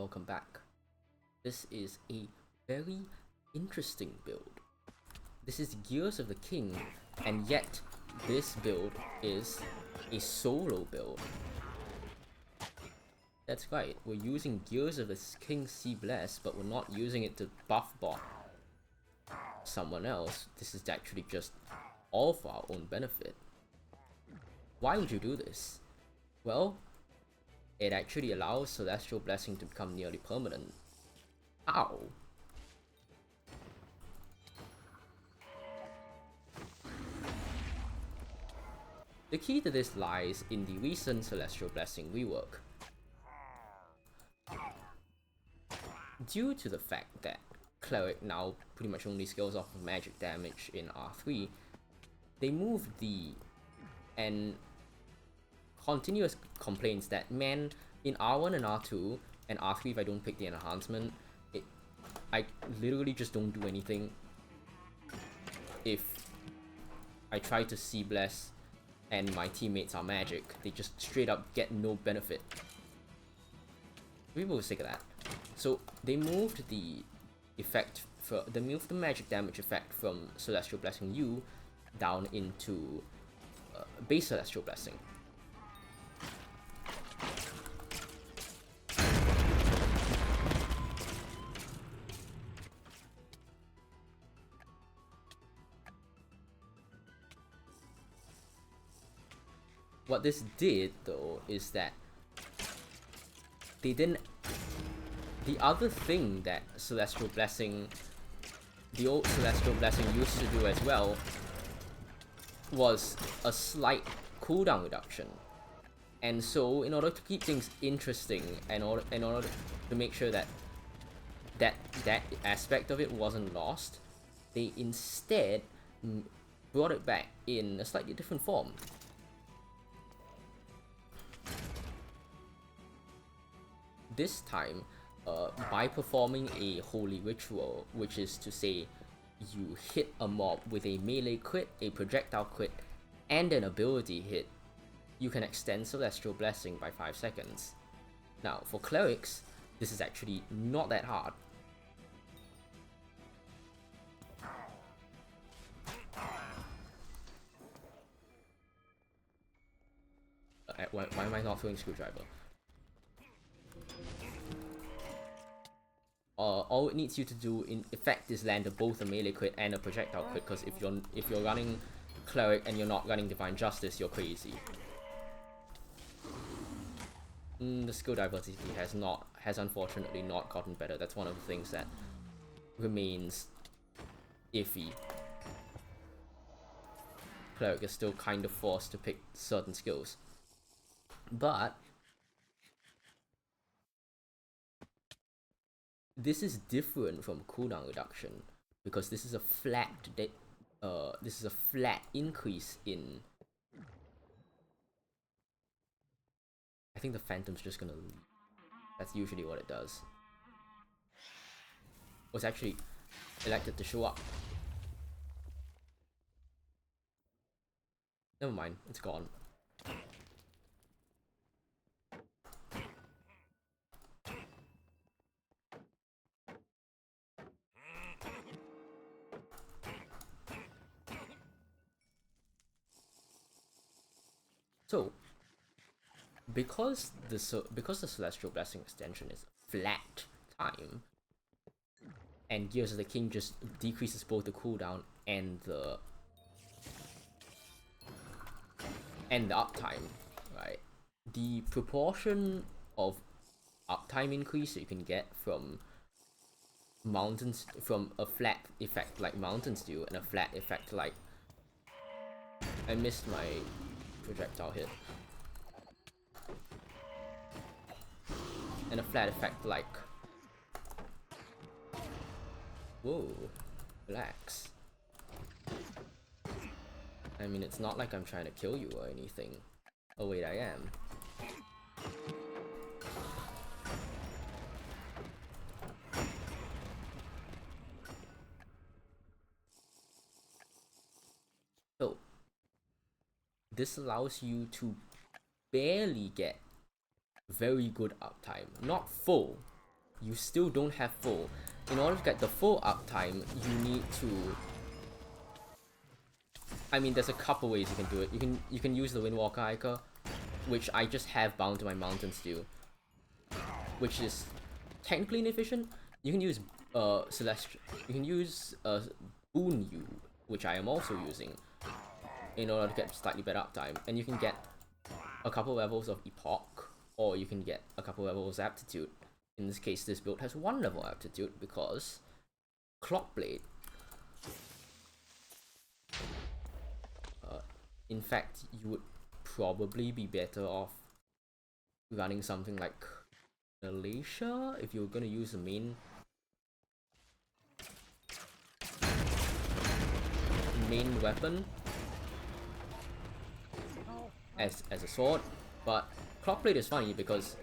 welcome back. This is a very interesting build. This is Gears of the King, and yet this build is a solo build. That's right, we're using Gears of the King cbless, but we're not using it to buff bot someone else. This is actually just all for our own benefit. Why would you do this? Well, it actually allows Celestial Blessing to become nearly permanent. Ow! The key to this lies in the recent Celestial Blessing rework. Due to the fact that Cleric now pretty much only scales off of magic damage in R3, they moved and continuous complaints that, man, in R1 and R2 and R3 if I don't pick the enhancement, I literally just don't do anything. If I try to cbless and my teammates are magic, they just straight up get no benefit. People were sick of that. So they moved the effect they moved the magic damage effect from Celestial Blessing U down into base Celestial Blessing. What this did, though, is that they didn't. The other thing that Celestial Blessing, the old Celestial Blessing used to do as well, was a slight cooldown reduction. And so, in order to keep things interesting, and in order to make sure that that aspect of it wasn't lost, they instead brought it back in a slightly different form. This time, by performing a holy ritual, which is to say, you hit a mob with a melee crit, a projectile crit, and an ability hit, you can extend Celestial Blessing by 5 seconds. Now, for clerics, this is actually not that hard. Why am I not throwing Screwdriver? All it needs you to do in effect is land both a melee crit and a projectile crit, because if you're running Cleric and you're not running Divine Justice, you're crazy. The skill diversity has unfortunately not gotten better. That's one of the things that remains iffy. Cleric is still kind of forced to pick certain skills, but this is different from cooldown reduction, because this is a flat increase in. I think the Phantom's just gonna leave. That's usually what it does. Was actually elected to show up. Never mind, it's gone. So, because the Celestial Blessing extension is flat time, and Gears of the King just decreases both the cooldown and the uptime, right? The proportion of uptime increase that you can get from a flat effect like Mountains do, and a flat effect like, I missed my projectile hit, and a flat effect like, whoa, relax. I mean, it's not like I'm trying to kill you or anything. Oh wait, I am. So, this allows you to barely get very good uptime. Not full, you still don't have full. In order to get the full uptime, you need to... I mean, there's a couple ways you can do it. You can use the Windwalker Ichor, which I just have bound to my mountains too, which is technically inefficient. You can use Boon, which I am also using, in order to get slightly better uptime, and you can get a couple levels of Epoch, or you can get a couple levels of Aptitude. In this case, this build has 1 level of Aptitude because Clockblade. In fact, you would probably be better off running something like earlyish if you're gonna use the main weapon as a sword. But Clockblade is funny because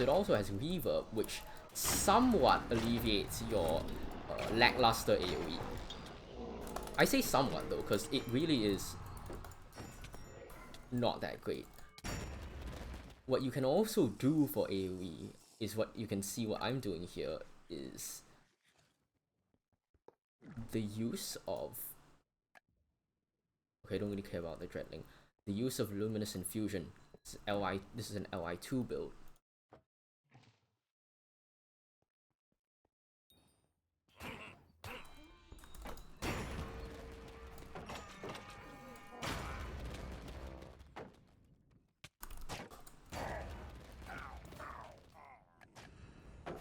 it also has reverb, which somewhat alleviates your lackluster AoE. I say somewhat though, because it really is not that great. What you can also do for AoE is what you can see what I'm doing here is the use of... Okay, I don't really care about the Dreadling. The use of Luminous Infusion. This is an LI2 build.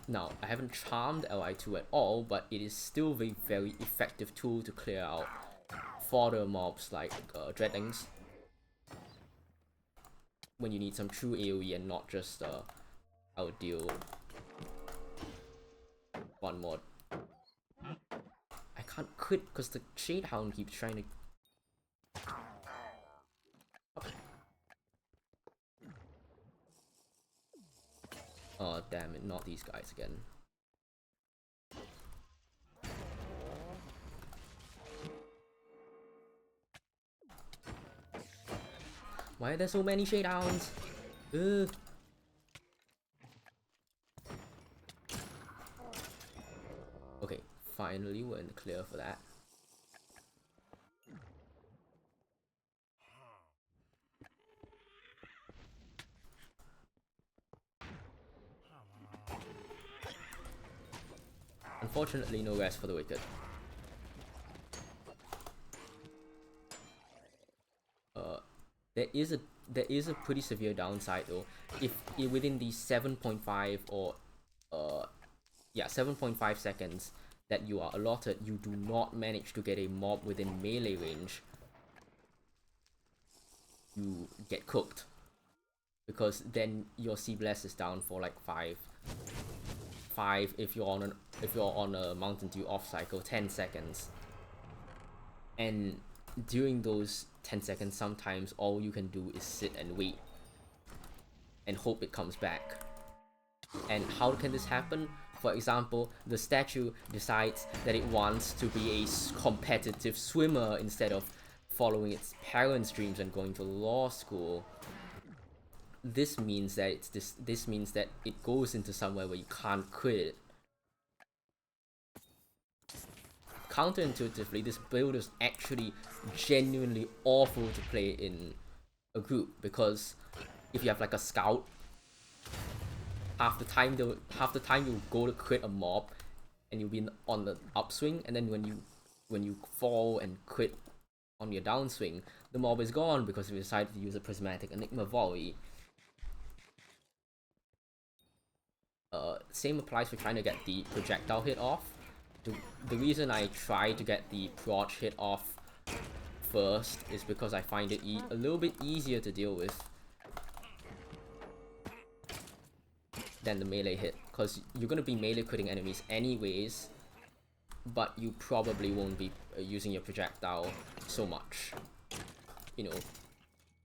Now, I haven't charmed Li2 at all, but it is still a very effective tool to clear out fodder mobs like Dreadlings when you need some true AoE and not just outdeal one mod. I can't quit because the Shadehound keeps trying to... Oh damn it, not these guys again. Why are there so many Shadehounds? Ugh. Okay, finally we're in the clear for that. Unfortunately, no rest for the wicked. There is a pretty severe downside though. If within the 7.5 or 7.5 seconds that you are allotted, you do not manage to get a mob within melee range, you get cooked, because then your cbless is down for like 5 if you're on a Mountain Dew off cycle, 10 seconds. And during those 10 seconds, sometimes all you can do is sit and wait and hope it comes back. And how can this happen? For example, the statue decides that it wants to be a competitive swimmer instead of following its parents' dreams and going to law school. This means that this means that it goes into somewhere where you can't quit it. Counterintuitively, this build is actually genuinely awful to play in a group, because if you have like a scout, half the time you'll go to crit a mob and you'll be on the upswing, and then when you fall and crit on your downswing, the mob is gone because you decided to use a prismatic enigma volley. Same applies for trying to get the projectile hit off. The reason I try to get the proj hit off first is because I find it a little bit easier to deal with than the melee hit, because you're going to be melee critting enemies anyways, but you probably won't be using your projectile so much, you know,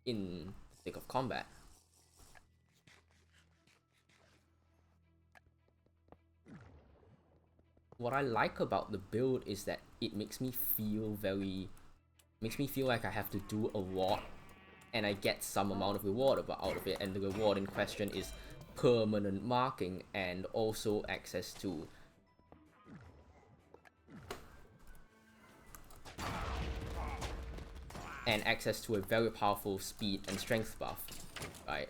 in the thick of combat. what I like about the build is that it makes me feel like I have to do a lot and I get some amount of reward out of it, and the reward in question is permanent marking and also access to a very powerful speed and strength buff, right?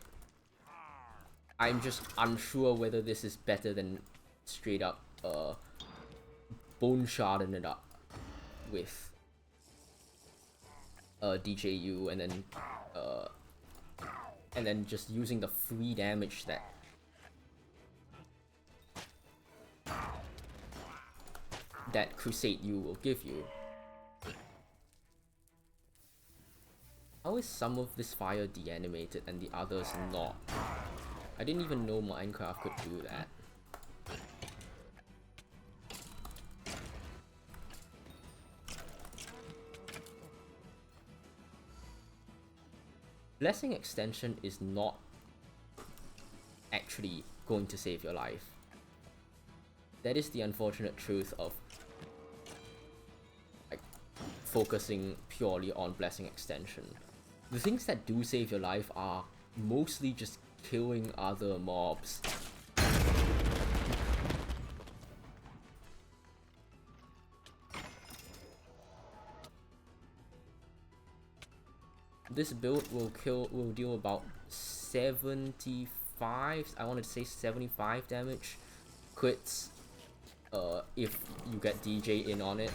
I'm just unsure whether this is better than straight up bone sharding it up with DJU and then just using the free damage that Crusade U will give you. How is some of this fire de-animated and the others not? I didn't even know Minecraft could do that. Blessing extension is not actually going to save your life. That is the unfortunate truth of like focusing purely on blessing extension. The things that do save your life are mostly just killing other mobs. This build will deal about 75, I wanted to say 75 damage crits if you get DJ in on it,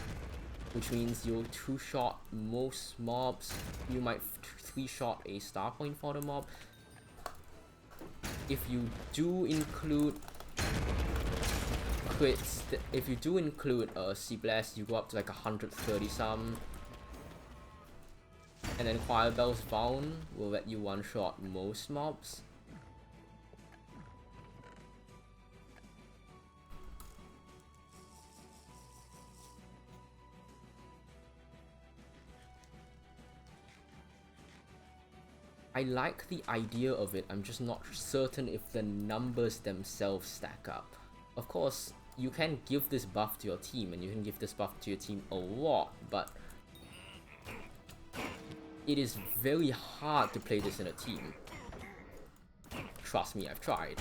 which means you'll 2-shot most mobs. You might 3-shot a star point for the mob. If you do include crits, if you do include cbless, you go up to like 130 some. And then Firebell's Vown will let you one-shot most mobs. I like the idea of it, I'm just not certain if the numbers themselves stack up. Of course, you can give this buff to your team, and you can give this buff to your team a lot, but it is very hard to play this in a team. Trust me, I've tried.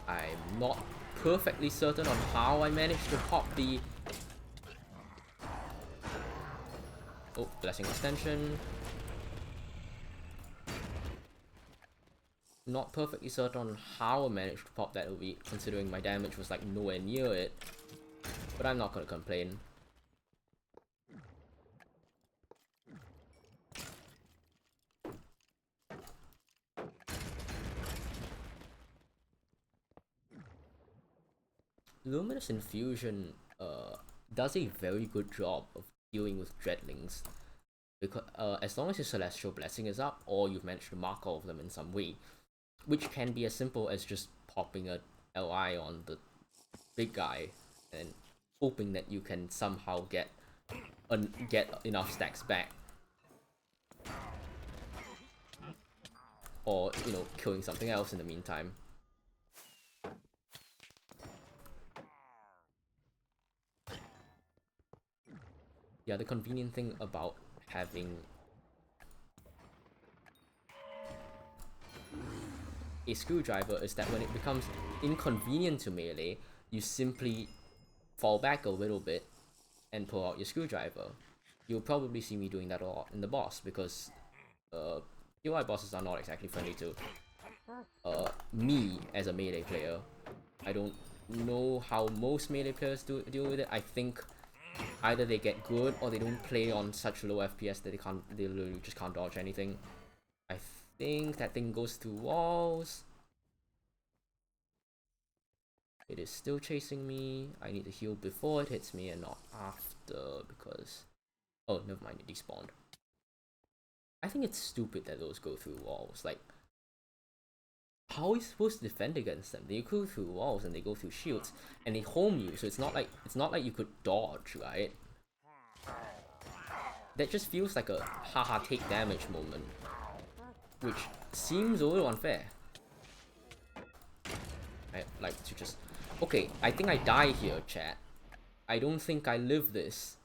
I'm not perfectly certain on how I managed to pop the... Oh, Blessing Extension. Not perfectly certain on how I managed to pop that OV, considering my damage was like nowhere near it. But I'm not gonna complain. Luminous Infusion does a very good job of dealing with dreadlings, because as long as your Celestial Blessing is up, or you've managed to mark all of them in some way, which can be as simple as just popping a LI on the big guy and hoping that you can somehow get enough stacks back, or you know, killing something else in the meantime. Yeah, the convenient thing about having a screwdriver is that when it becomes inconvenient to melee, you simply fall back a little bit and pull out your screwdriver. You'll probably see me doing that a lot in the boss, because UI bosses are not exactly friendly to me as a melee player. I don't know how most melee players deal with it. I think either they get good or they don't play on such low FPS that they literally just can't dodge anything. I think that thing goes through walls. It is still chasing me. I need to heal before it hits me and not after, because... Oh, never mind, it despawned. I think it's stupid that those go through walls. Like, how are you supposed to defend against them? They go through walls and they go through shields and they home you, so it's not like you could dodge, right? That just feels like a haha take damage moment, which seems a little unfair. I'd like to just... Okay, I think I die here, chat. I don't think I live this.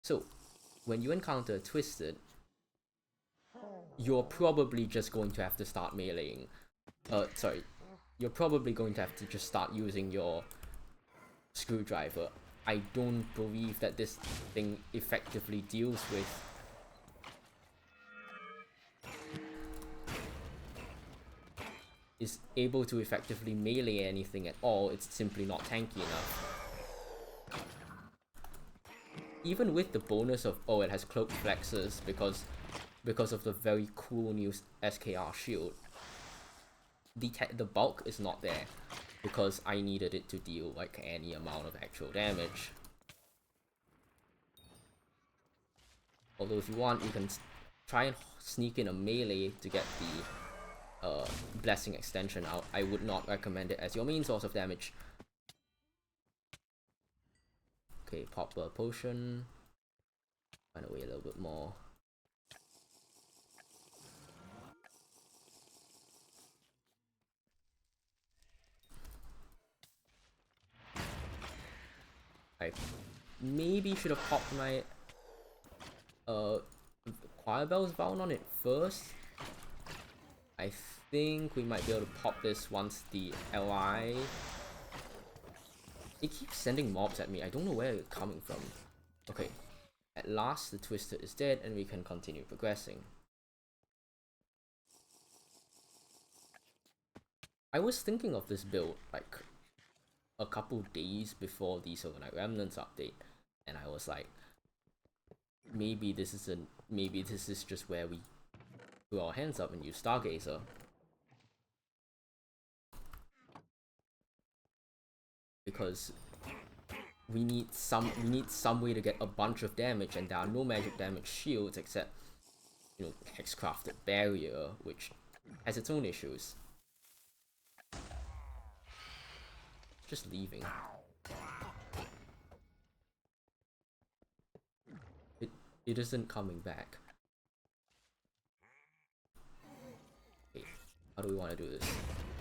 So, when you encounter Twisted, you're probably just going to have to start meleeing. You're probably going to have to just start using your screwdriver. I don't believe that this thing effectively deals with... is able to effectively melee anything at all. It's simply not tanky enough. Even with the bonus of, oh, it has cloaked flexes because of the very cool new SKR shield, the bulk is not there because I needed it to deal like any amount of actual damage. Although if you want, you can try and sneak in a melee to get the blessing extension out. I would not recommend it as your main source of damage. Okay, pop a potion. Run away a little bit more. I maybe should have popped my Choirbell's Vow on it first. I think we might be able to pop this once the LI... It keeps sending mobs at me. I don't know where it's coming from. Okay. At last, the Twisted is dead and we can continue progressing. I was thinking of this build like a couple days before the Silver Knight Remnants update, and I was like, maybe this is just where we throw our hands up and use Stargazer. Because we need some way to get a bunch of damage, and there are no magic damage shields except, you know, Hexcrafted Barrier, which has its own issues. Just leaving. It isn't coming back. Okay, how do we want to do this?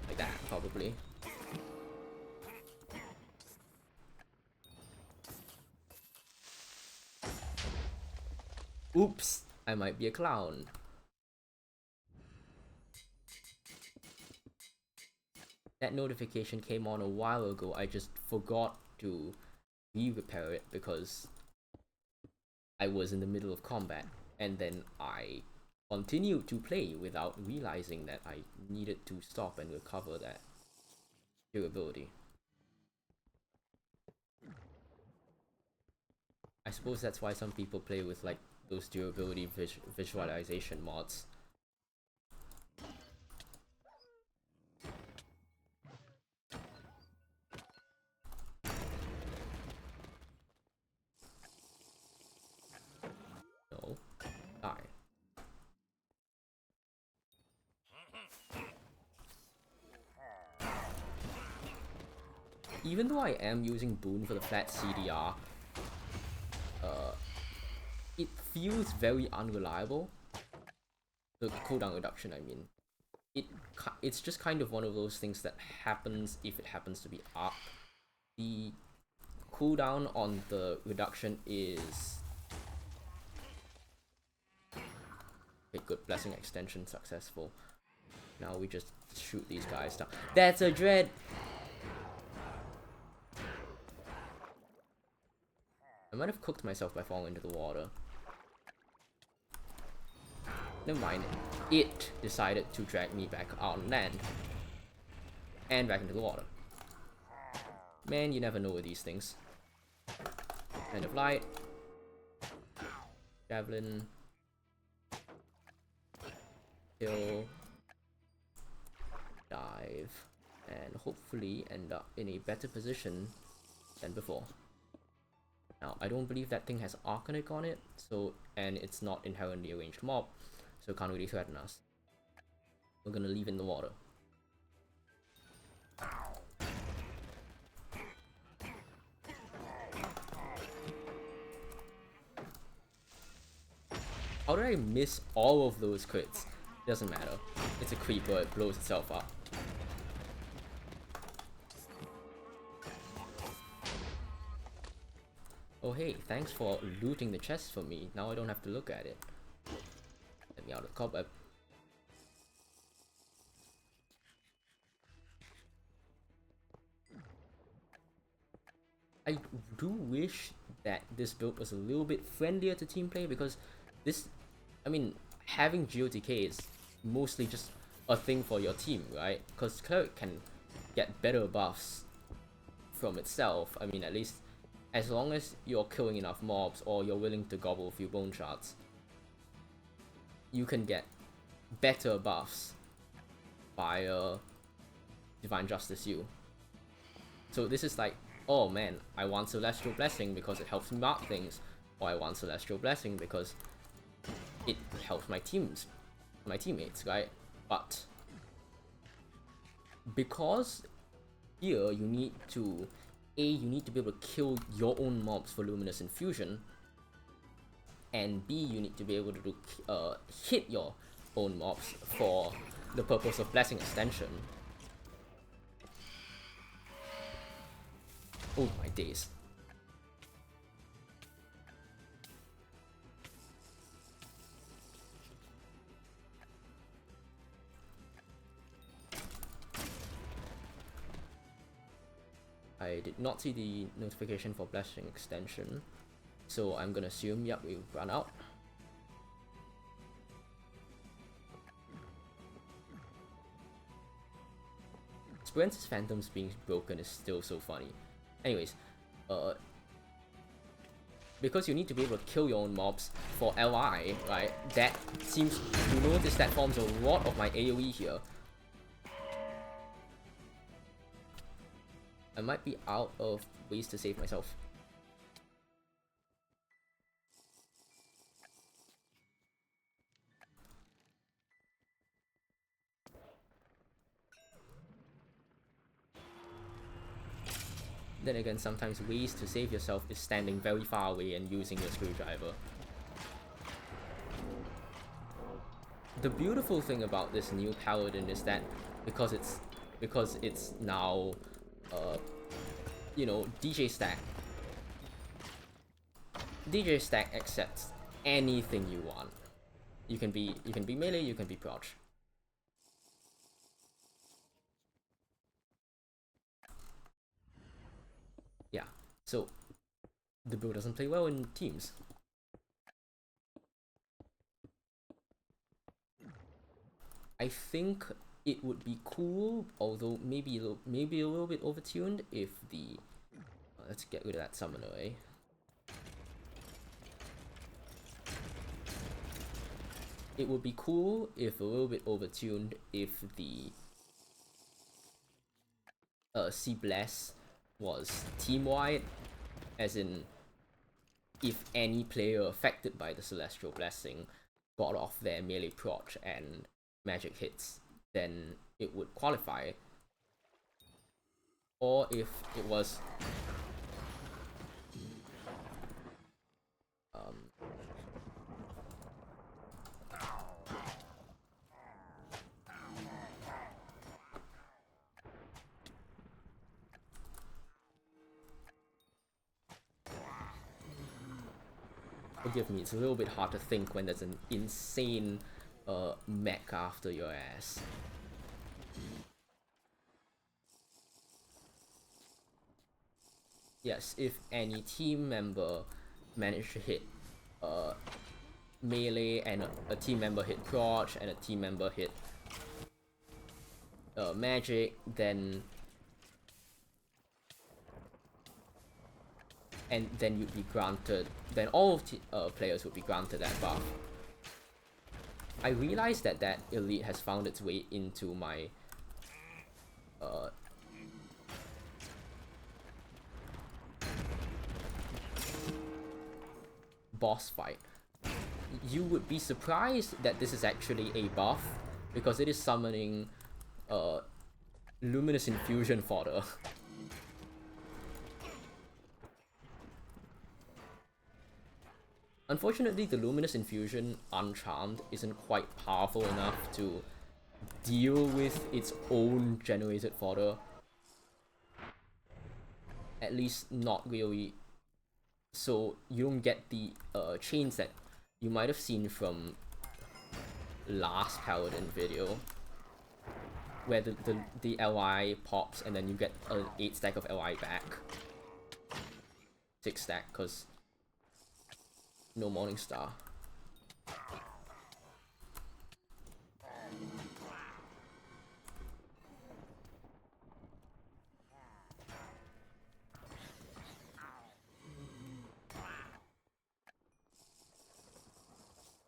Like that, probably. Oops, I might be a clown. That notification came on a while ago. I just forgot to re-repair it because I was in the middle of combat, and then I continued to play without realizing that I needed to stop and recover that durability. I suppose that's why some people play with like those durability visualization mods. No, die. Even though I am using Boon for the flat CDR, it feels very unreliable. The cooldown reduction, I mean. It's just kind of one of those things that happens if it happens to be up. The cooldown on the reduction is... Okay, good. Blessing extension successful. Now we just shoot these guys down. That's a dread! I might have cooked myself by falling into the water. Never mind. It decided to drag me back on land. And back into the water. Man, you never know with these things. End of light. Javelin. kill, dive, and hopefully end up in a better position than before. Now, I don't believe that thing has Arcanic on it, so, and it's not inherently a ranged mob, so it can't really threaten us. We're gonna leave it in the water. How did I miss all of those crits? Doesn't matter. It's a creeper, it blows itself up. Oh hey, thanks for looting the chest for me. Now I don't have to look at it. Let me out of the cobweb. I do wish that this build was a little bit friendlier to team play, because this, I mean, having GOTK is mostly just a thing for your team, right? Because Cleric can get better buffs from itself. I mean, at least as long as you're killing enough mobs or you're willing to gobble a few bone shards, you can get better buffs by Divine Justice you. So this is like, oh man, I want Celestial Blessing because it helps me mark things, or I want Celestial Blessing because it helps my teammates, right? But because here you need to, you need to be able to kill your own mobs for Luminous Infusion, and B, you need to be able to do, hit your own mobs for the purpose of Blessing Extension. Oh my days. I did not see the notification for Blessing Extension, so I'm gonna assume, yep, we've run out. Spencer's Phantoms being broken is still so funny. Anyways, because you need to be able to kill your own mobs for LI, right? That seems to notice that forms a lot of my AoE here. I might be out of ways to save myself. Then again, sometimes ways to save yourself is standing very far away and using your screwdriver. The beautiful thing about this new paladin is that because it's now you know, DJ Stack accepts anything you want. You can be melee, you can be proc. Yeah, so the build doesn't play well in teams. I think it would be cool, although maybe a little bit overtuned, if the let's get rid of that summon away. It would be cool if a little bit overtuned if the cbless was team-wide, as in if any player affected by the Celestial Blessing got off their melee proc and magic hits, then it would qualify. Or if it was forgive me, it's a little bit hard to think when there's an insane mech after your ass. Yes, if any team member managed to hit melee, and a team member hit proc, and a team member hit magic, then you'd be granted, then all of players would be granted that buff. I realized that that elite has found its way into my boss fight. You would be surprised that this is actually a buff because it is summoning Luminous Infusion fodder. Unfortunately, the Luminous Infusion Uncharmed isn't quite powerful enough to deal with its own generated fodder. At least not really. So you don't get the chains that you might have seen from last Paladin video, where the LI pops and then you get an 8 stack of LI back. 6 stack, cause no Morningstar.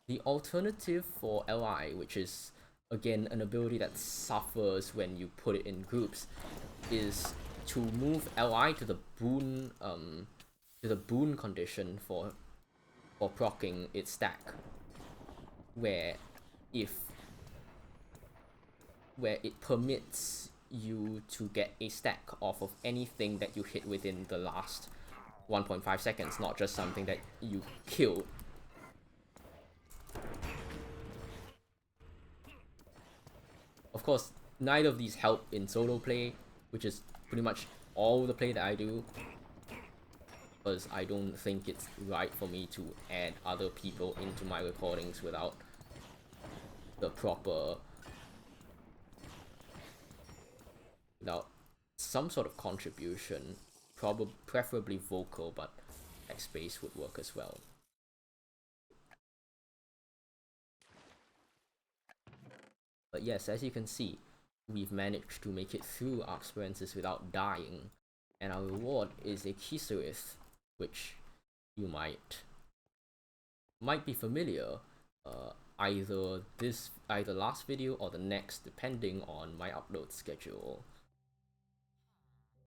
The alternative for LI, which is again an ability that suffers when you put it in groups, is to move LI to the Boon condition for proccing its stack, where it permits you to get a stack off of anything that you hit within the last 1.5 seconds, not just something that you killed. Of course, neither of these help in solo play, which is pretty much all the play that I do, because I don't think it's right for me to add other people into my recordings without the proper, without some sort of contribution, preferably vocal, but text space would work as well. But yes, as you can see, we've managed to make it through our experiences without dying, and our reward is a Kisurith, which you might be familiar, either last video or the next, depending on my upload schedule.